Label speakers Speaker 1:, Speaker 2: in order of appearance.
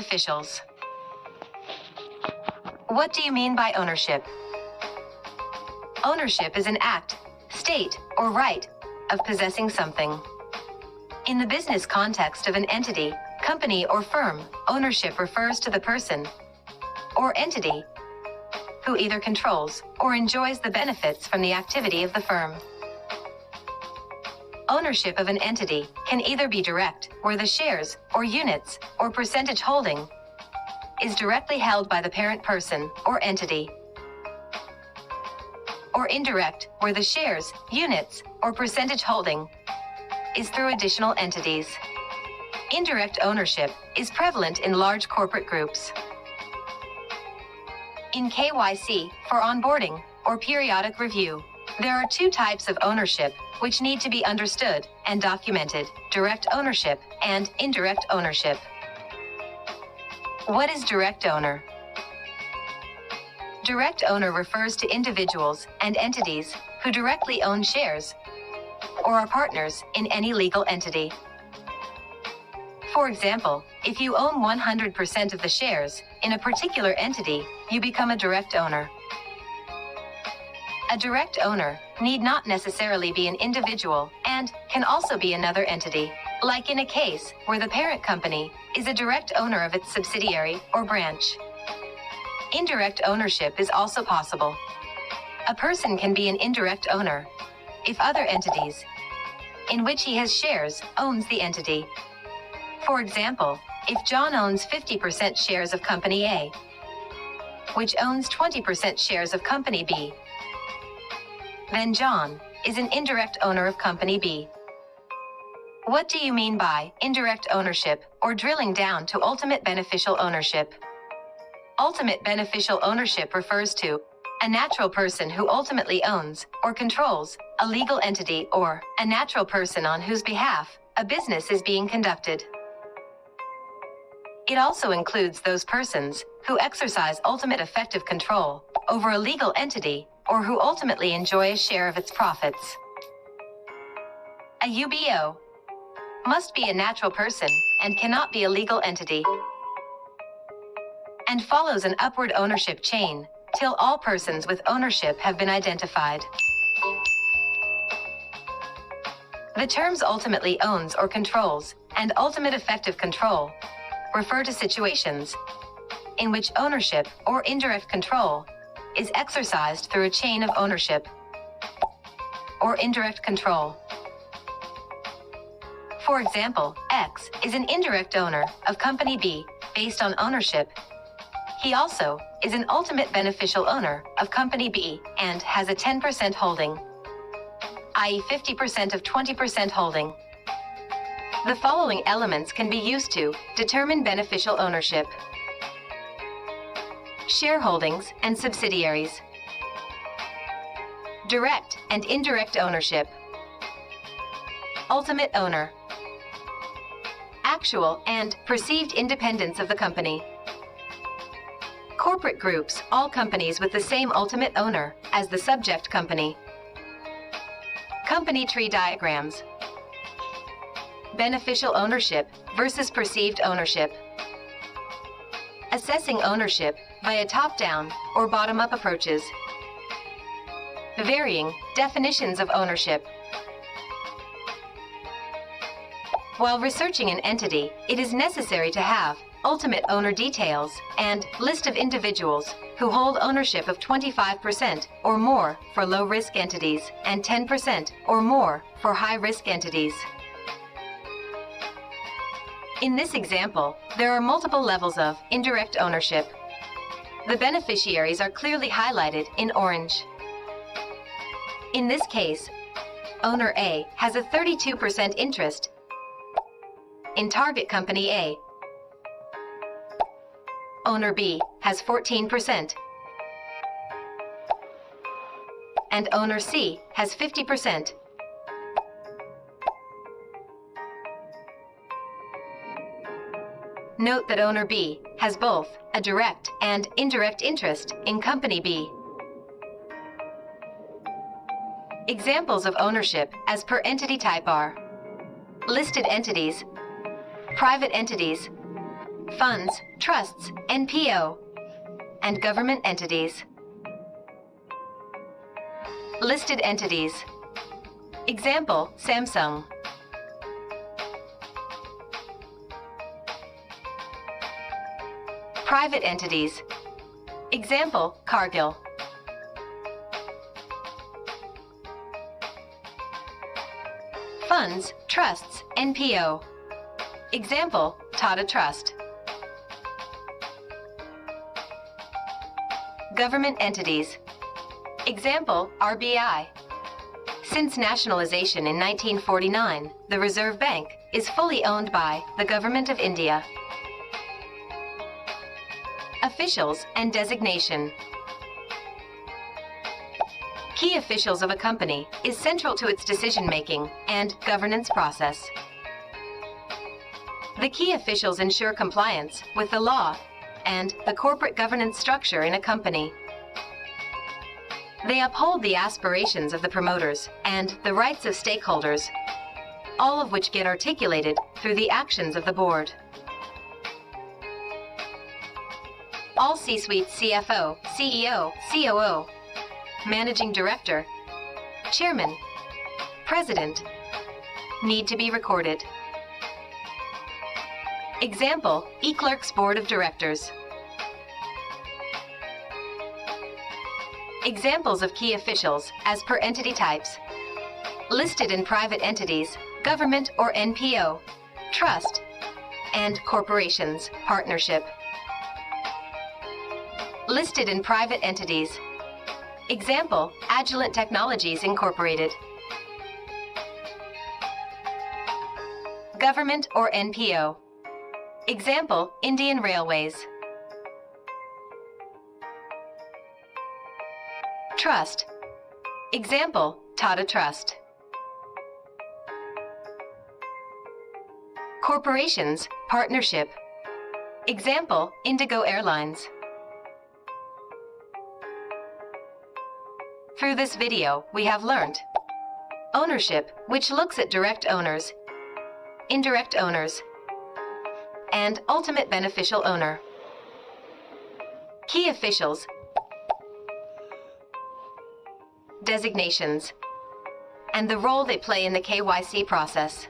Speaker 1: officials. What do you mean by ownership? Ownership is an act, state, or right of possessing something. In the business context of an entity, company, or firm, ownership refers to the person or entity who either controls or enjoys the benefits from the activity of the firm. Ownership of an entity can either be direct, where the shares, or units, or percentage holding is directly held by the parent person or entity, or indirect, where the shares, units, or percentage holding is through additional entities. Indirect ownership is prevalent in large corporate groups. In KYC, for onboarding or periodic review, there are two types of ownership which need to be understood and documented: direct ownership and indirect ownership. What is direct owner? Direct owner refers to individuals and entities who directly own shares or are partners in any legal entity. For example, if you own 100% of the shares in a particular entity, you become a direct owner. A direct owner need not necessarily be an individual and can also be another entity, like in a case where the parent company is a direct owner of its subsidiary or branch. Indirect ownership is also possible. A person can be an indirect owner if other entities in which he has shares owns the entity. For example, if John owns 50% shares of Company A, which owns 20% shares of Company B, then John is an indirect owner of Company B. What do you mean by indirect ownership, or drilling down to ultimate beneficial ownership? Ultimate beneficial ownership refers to a natural person who ultimately owns or controls a legal entity, or a natural person on whose behalf a business is being conducted. It also includes those persons who exercise ultimate effective control over a legal entity or who ultimately enjoy a share of its profits. A UBO must be a natural person and cannot be a legal entity, and follows an upward ownership chain till all persons with ownership have been identified. The terms ultimately owns or controls and ultimate effective control refer to situations in which ownership or indirect control is exercised through a chain of ownership or indirect control. For example, X is an indirect owner of Company B based on ownership. He also is an ultimate beneficial owner of Company B and has a 10% holding, i.e. 50% of 20% holding. The following elements can be used to determine beneficial ownership: shareholdings and subsidiaries, direct and indirect ownership, ultimate owner, actual and perceived independence of the company. Corporate groups, all companies with the same ultimate owner as the subject company. Company tree diagrams. Beneficial ownership versus perceived ownership. Assessing ownership via top-down or bottom-up approaches. Varying definitions of ownership. While researching an entity, it is necessary to have ultimate owner details and list of individuals who hold ownership of 25% or more for low-risk entities and 10% or more for high-risk entities. In this example, there are multiple levels of indirect ownership. The beneficiaries are clearly highlighted in orange. In this case, owner A has a 32% interest in target company A. Owner B has 14%, and owner C has 50%. Note that owner B has both a direct and indirect interest in company B. Examples of ownership as per entity type are listed entities, private entities, funds, trusts, NPO, and government entities. Listed entities. Example, Samsung. Private entities. Example, Cargill. Funds, trusts, NPO. Example, Tata Trust. Government entities. Example, RBI. Since nationalization in 1949, the Reserve Bank is fully owned by the Government of India. Officials and designation. Key officials of a company is central to its decision-making and governance process. The key officials ensure compliance with the law and the corporate governance structure in a company. They uphold the aspirations of the promoters and the rights of stakeholders, all of which get articulated through the actions of the board. All C-suite CFO, CEO, COO, Managing Director, Chairman, President need to be recorded. Example, eClerx Board of Directors. Examples of key officials as per entity types. Listed in private entities, government or NPO, trust, and corporations, partnership. Listed in private entities. Example, Agilent Technologies Incorporated. Government or NPO. Example, Indian Railways. Trust. Example, Tata Trust. Corporations, partnership. Example, Indigo Airlines. Through this video, we have learned ownership, which looks at direct owners, indirect owners, and ultimate beneficial owner. Key officials, designations, and the role they play in the KYC process.